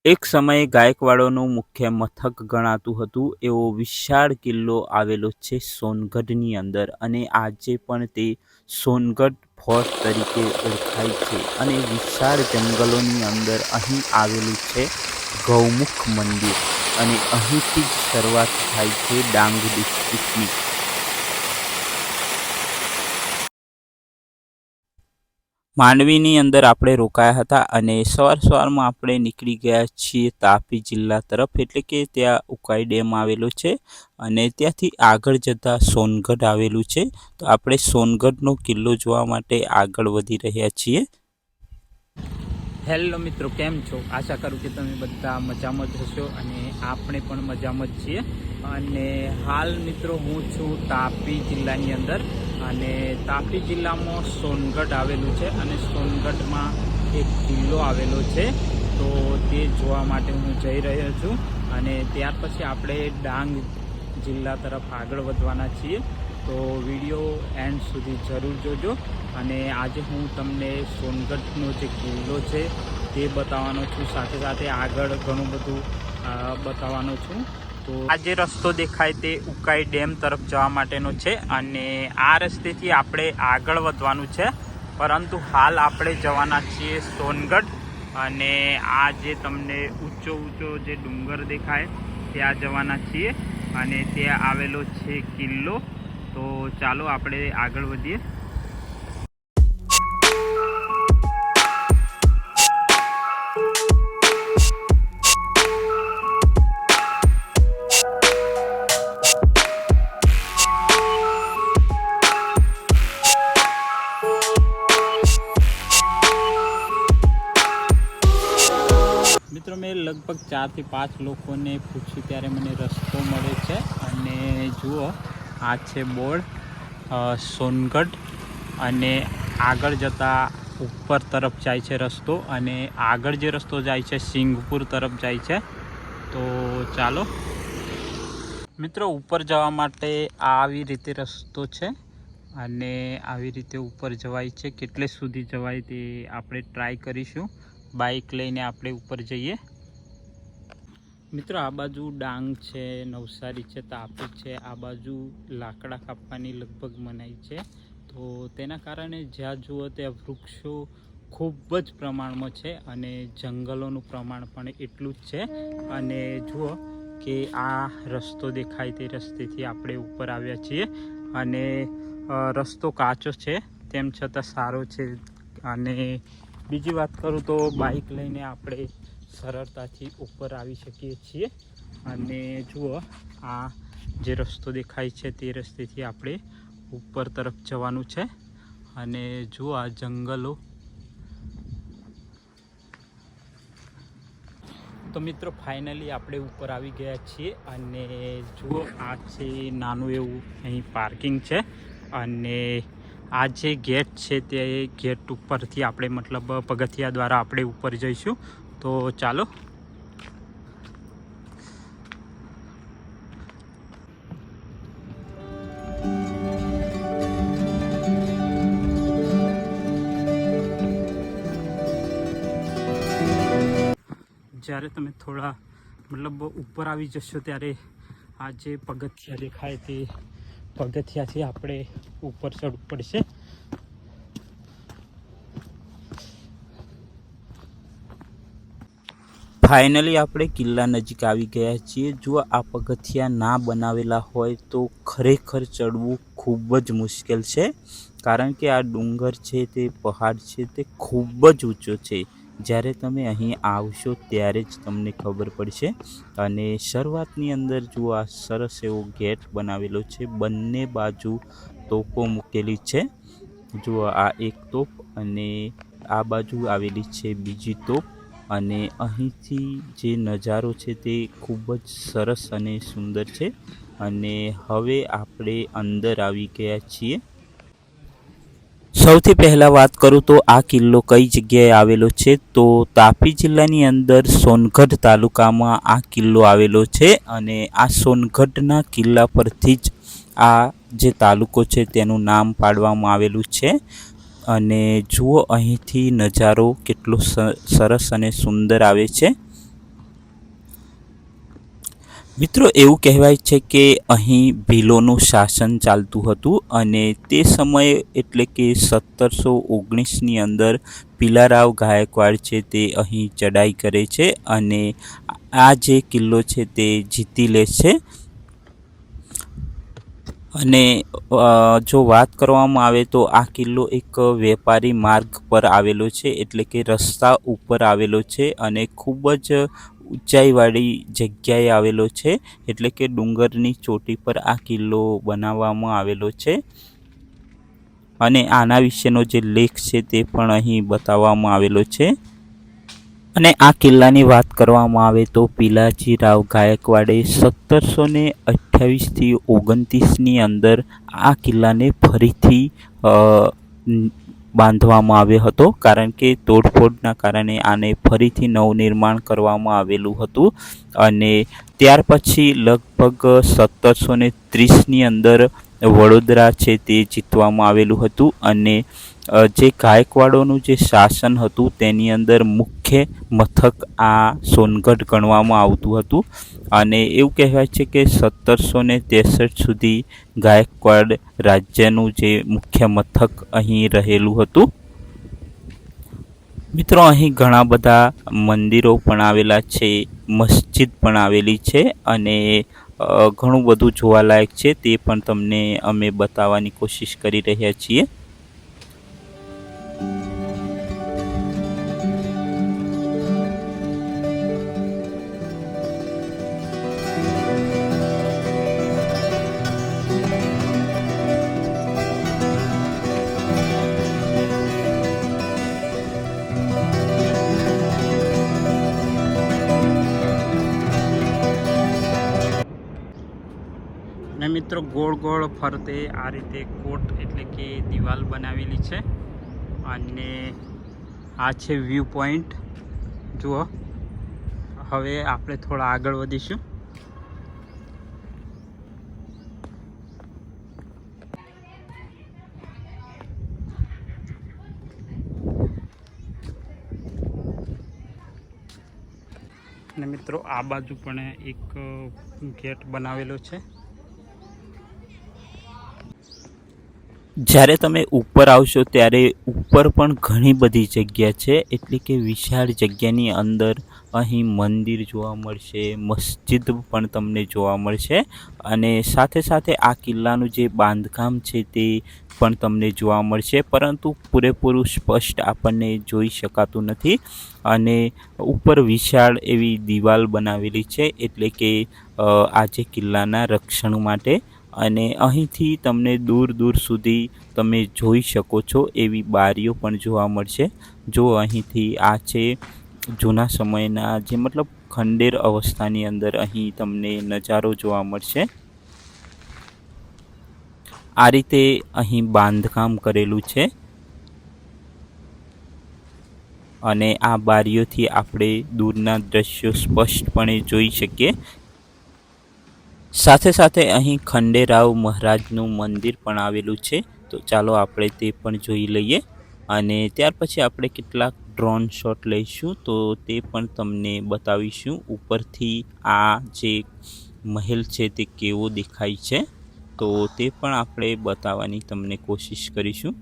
એક સમયે ગાયકવાડોનું મુખ્ય મથક ગણાતું હતું એવો વિશાળ કિલ્લો આવેલો છે સોનગઢની અંદર, અને આજે પણ તે સોનગઢ ફોર્ટ તરીકે ઓળખાય છે. અને વિશાળ જંગલોની અંદર અહીં આવેલું છે ગૌમુખ મંદિર, અને અહીંથી જ શરૂઆત થાય છે ડાંગ ડિસ્ટ્રિક્ટની. માંડવીની અંદર આપણે રોકાયા હતા અને સવારમાં આપણે નીકળી ગયા છીએ તાપી જિલ્લા તરફ, એટલે કે ત્યાં ઉકાઈ ડેમ આવેલો છે અને ત્યાંથી આગળ જતાં સોનગઢ આવેલું છે. તો આપણે સોનગઢનો કિલ્લો જોવા માટે આગળ વધી રહ્યા છીએ. હેલો મિત્રો, કેમ છો? આશા કરું કે તમે બધા મજામાં જ હશો અને આપણે પણ મજામાં જ છીએ. અને હાલ મિત્રો હું છું તાપી જિલ્લાની અંદર, અને તાપી જિલ્લામાં સોનગઢ આવેલું છે અને સોનગઢમાં એક કિલ્લો આવેલો છે. તો તે જોવા માટે હું જઈ રહ્યો છું અને ત્યાર પછી આપણે ડાંગ જિલ્લા તરફ આગળ વધવાના છીએ. તો વિડીયો એન્ડ સુધી જરૂર જોજો. અને આજે હું તમને સોનગઢનો જે કિલ્લો છે તે બતાવવાનો છું, સાથે સાથે આગળ ઘણું બધું બતાવવાનો છું. તો આ જે રસ્તો દેખાય તે ઉકાઈ ડેમ તરફ જવા માટેનો છે અને આ રસ્તેથી આપણે આગળ વધવાનું છે. પરંતુ હાલ આપણે જવાના છીએ સોનગઢ, અને આ જે તમને ઊંચો જે ડુંગર દેખાય ત્યાં જવાના છીએ અને ત્યાં આવેલો છે કિલ્લો. તો ચાલો આપણે આગળ વધીએ. મિત્રો, મેં લગભગ 4 થી 5 લોકોને પૂછ્યું ત્યારે મને રસ્તો મળે છે. અને જુઓ, આ છે બોર્ડ સોનગઢ, અને આગળ જતાં ઉપર તરફ જાય છે રસ્તો, અને આગળ જે રસ્તો જાય છે સિંગપુર તરફ જાય છે. તો ચાલો મિત્રો, ઉપર જવા માટે આવી રીતે રસ્તો છે અને આવી રીતે ઉપર જવાય છે. કેટલે સુધી જવાય તે આપણે ટ્રાય કરીશું. બાઇક લઈને આપણે ઉપર જઈએ. મિત્રો, આ બાજુ ડાંગ છે, નવસારી છે, તાપી છે, આ બાજુ લાકડા કાપવાની લગભગ મનાઈ છે. તો તેના કારણે જ્યાં જુઓ ત્યાં વૃક્ષો ખૂબ જ પ્રમાણમાં છે અને જંગલોનું પ્રમાણ પણ એટલું જ છે. અને જુઓ કે આ રસ્તો દેખાય તે રસ્તેથી આપણે ઉપર આવ્યા છીએ, અને રસ્તો કાચો છે તેમ છતાં સારો છે. અને બીજી વાત કરું તો બાઇક લઈને આપણે સરળતાથી ઉપર આવી શકીએ છીએ. અને જુઓ, આ જે રસ્તો દેખાય છે તે રસ્તેથી આપણે ઉપર તરફ જવાનું છે. અને જુઓ, આ જંગલો. તો મિત્રો, ફાઇનલી આપણે ઉપર આવી ગયા છીએ. અને જુઓ, આ છે નાનું એવું અહીં પાર્કિંગ છે, અને આ જે ગેટ છે તે ગેટ ઉપરથી આપણે મતલબ પગથિયા દ્વારા આપણે ઉપર જઈશું. તો ચાલો. જ્યારે તમે થોડા મતલબ ઉપર આવી જશો ત્યારે આ જે પગથિયા દેખાય તે પગથિયાથી આપણે ઉપર ચડવું પડશે. ફાઇનલી આપણે કિલ્લા નજીક આવી ગયા છીએ. જો આ પગથિયા ના બનાવેલા હોય તો ખરેખર ચડવું ખૂબ જ મુશ્કેલ છે, કારણ કે આ ડુંગર છે તે પહાડ છે તે ખૂબ જ ઊંચો છે. જ્યારે તમે અહીં આવશો ત્યારે જ તમને ખબર પડશે. અને શરૂઆતની અંદર જુઓ, આ સરસ એવો ગેટ બનાવેલો છે, બંને બાજુ તોપો મૂકેલી છે. જુઓ, આ એક તોપ અને આ બાજુ આવેલી છે બીજી તોપ. અને અહીંથી જે નજારો છે તે ખૂબ જ સરસ અને સુંદર છે. અને હવે આપણે અંદર આવી ગયા છીએ. સૌથી પહેલાં વાત કરું તો આ કિલ્લો કઈ જગ્યાએ આવેલો છે, તો તાપી જિલ્લાની અંદર સોનગઢ તાલુકામાં આ કિલ્લો આવેલો છે. અને આ સોનગઢના કિલ્લા પરથી જ આ જે તાલુકો છે તેનું નામ પાડવામાં આવેલું છે. અને જુઓ, અહીંથી નજારો કેટલો સરસ અને સુંદર આવે છે. મિત્રો એવું કહેવાય છે કે અહીં ભીલોનું શાસન ચાલતું હતું અને તે સમયે એટલે કે 1719ની અંદર પીલારાવ ગાયકવાડ છે તે અહીં ચડાઈ કરે છે અને આ જે કિલ્લો છે તે જીતી લે છે. અને જો વાત કરવામાં આવે તો આ કિલ્લો એક વેપારી માર્ગ પર આવેલો છે એટલે કે રસ્તા ઉપર આવેલો છે અને ખૂબ જ ઊંચાઈવાળી જગ્યાએ આવેલો છે એટલે કે ડુંગરની ચોટી પર આ કિલ્લો બનાવવામાં આવેલો છે. અને આના વિશેનો જે લેખ છે તે પણ અહીં બતાવવામાં આવેલો છે. અને આ કિલ્લાની વાત કરવામાં આવે તો પિલાજીરાવ ગાયકવાડે 1728થી 29ની અંદર આ કિલ્લાને ફરીથી બાંધવામાં આવ્યો હતો, કારણ કે તોડફોડના કારણે આને ફરીથી નવનિર્માણ કરવામાં આવેલું હતું. અને ત્યાર પછી લગભગ 1730ની અંદર વડોદરા છે તે જીતવામાં આવેલું હતું અને જે ગાયકવાડોનું જે શાસન હતું તેની અંદર મુખ્ય મથક આ સોનગઢ ગણવામાં આવતું હતું. અને એવું કહેવાય છે કે 1763 સુધી ગાયકવાડ રાજ્યનું જે મુખ્ય મથક અહીં રહેલું હતું. મિત્રો અહીં ઘણા બધા મંદિરો પણ આવેલા છે, મસ્જિદ પણ આવેલી છે અને ઘણું બધું જોવાલાયક છે તે પણ તમને અમે બતાવવાની કોશિશ કરી રહ્યા છીએ. અને મિત્રો ગોળ ગોળ ફરતે આ રીતે કોટ એટલે કે દિવાલ બનાવેલી છે અને આ છે વ્યૂ પોઈન્ટ. જુઓ, હવે આપણે થોડા આગળ વધીશું. અને મિત્રો આ બાજુ પણ એક ગેટ બનાવેલો છે. જ્યારે તમે ઉપર આવશો ત્યારે ઉપર પણ ઘણી બધી જગ્યા છે, એટલે કે વિશાળ જગ્યાની અંદર અહીં મંદિર જોવા મળશે, મસ્જિદ પણ તમને જોવા મળશે અને સાથે સાથે આ કિલ્લાનું જે બાંધકામ છે તે પણ તમને જોવા મળશે, પરંતુ પૂરેપૂરું સ્પષ્ટ આપણને જોઈ શકાતું નથી. અને ઉપર વિશાળ એવી દિવાલ બનાવેલી છે એટલે કે આ જે કિલ્લાના રક્ષણ માટે. અને અહીંથી તમને દૂર દૂર સુધી તમે જોઈ શકો છો એવી બારીઓ પણ જોવા મળશે. જો અહીંથી આ છે જૂના સમયના જે મતલબ ખંડેર અવસ્થાની અંદર અહીં તમને નજારો જોવા મળશે. આ રીતે અહીં બાંધકામ કરેલું છે અને આ બારીઓથી આપણે દૂરના દ્રશ્યો સ્પષ્ટપણે જોઈ શકીએ. સાથે સાથે અહીં ખંડેરાવ મહારાજનું મંદિર પણ આવેલું છે, તો ચાલો આપણે તે પણ જોઈ લઈએ અને ત્યાર પછી આપણે કેટલાક ડ્રોન શોટ લઈશું તો તે પણ તમને બતાવીશું ઉપરથી આ જે મહેલ છે તે કેવો દેખાય છે, તો તે પણ આપણે બતાવવાની તમને કોશિશ કરીશું.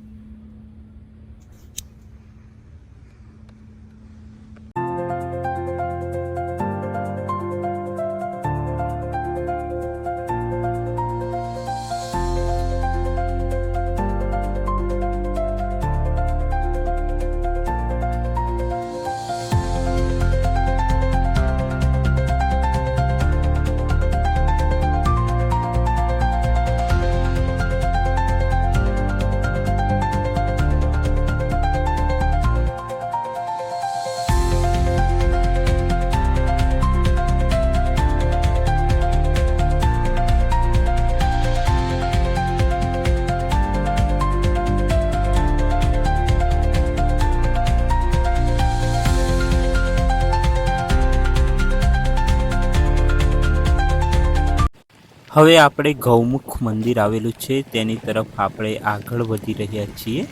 હવે આપણે ગૌમુખ મંદિર આવેલું છે તેની તરફ આપણે આગળ વધી રહ્યા છીએ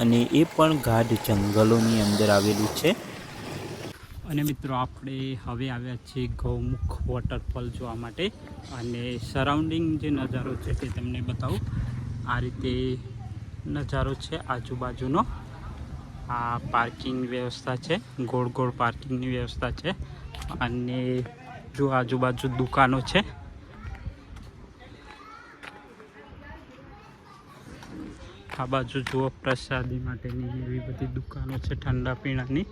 અને એ પણ ગાઢ જંગલોની અંદર આવેલું છે. અને મિત્રો આપણે હવે આવ્યા છીએ ગૌમુખ વોટરફોલ જોવા માટે અને સરાઉન્ડિંગ જે નજારો છે તે તમને બતાવું. આ રીતે નજારો છે આજુબાજુનો. આ પાર્કિંગ વ્યવસ્થા છે, ગોળ ગોળ પાર્કિંગની વ્યવસ્થા છે અને જો આજુબાજુ દુકાનો છે. આ બાજુ જુઓ પ્રસાદી માટેની એવી બધી દુકાનો છે ઠંડા પીણાની.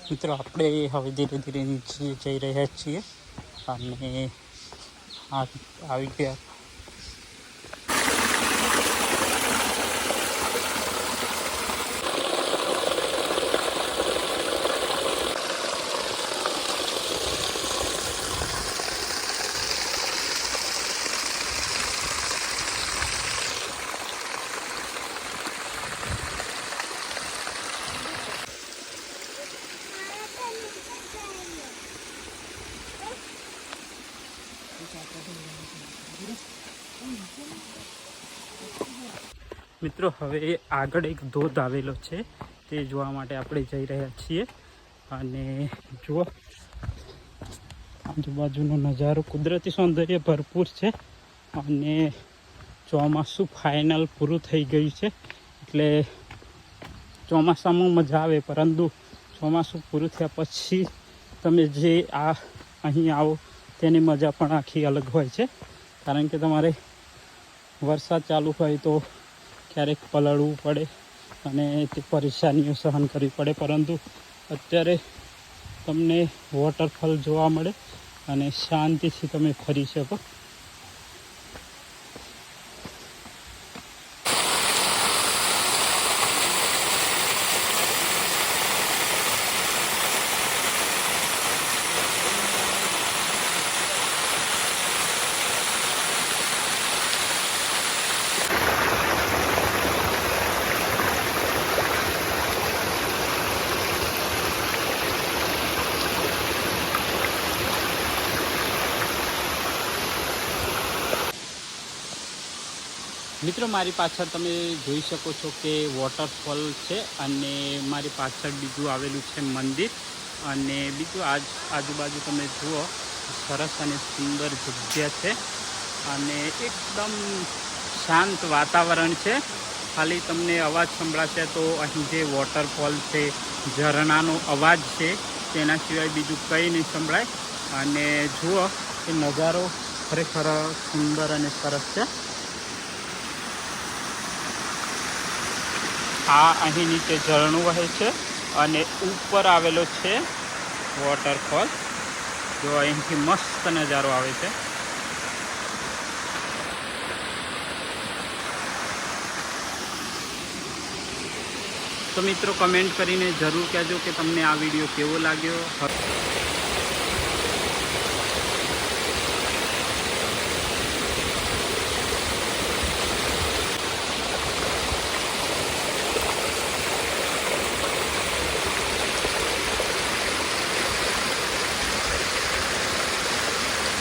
મિત્રો આપણે હવે ધીરે ધીરે નીચે જઈ રહ્યા છીએ અને આવી ગયા. મિત્રો હવે આગળ એક ધોધ આવેલો છે તે જોવા માટે આપણે જઈ રહ્યા છીએ અને જુઓ આજુબાજુનો નજારો, કુદરતી સૌંદર્ય ભરપૂર છે અને ચોમાસું ફાઇનલ પૂરું થઈ ગયું છે એટલે ચોમાસામાં મજા આવે, પરંતુ ચોમાસું પૂરું થયા પછી તમે જે અહીં આવો તેની મજા પણ આખી અલગ હોય છે. કારણ કે તમારે વરસાદ ચાલુ હોય તો ક્યારેક પલળવું પડે અને તે પરેશાનીઓ સહન કરવી પડે, પરંતુ અત્યારે તમને વોટરફોલ જોવા મળે અને શાંતિથી તમે ફરી શકો. મિત્રો મારી પાછળ તમે જોઈ શકો છો કે વોટરફોલ છે અને મારી પાછળ બીજું આવેલું છે મંદિર અને બીજું આજુબાજુ તમે જુઓ સરસ અને સુંદર જગ્યા છે અને એકદમ શાંત વાતાવરણ છે. ખાલી તમને અવાજ સંભળાશે તો અહીં જે વોટરફોલ છે, ઝરણાનો અવાજ છે, તેના સિવાય બીજું કંઈ નહીં સંભળાય. અને જુઓ એ નજારો ખરેખર સુંદર અને સરસ છે. આ અહીં નીચે ઝરણું વહે છે અને ઉપર આવેલો છે વોટરફોલ. જો અહીંથી મસ્ત નજારો આવે છે. તો મિત્રો કમેન્ટ કરીને જરૂર કહેજો કે તમને આ વિડીયો કેવો લાગ્યો.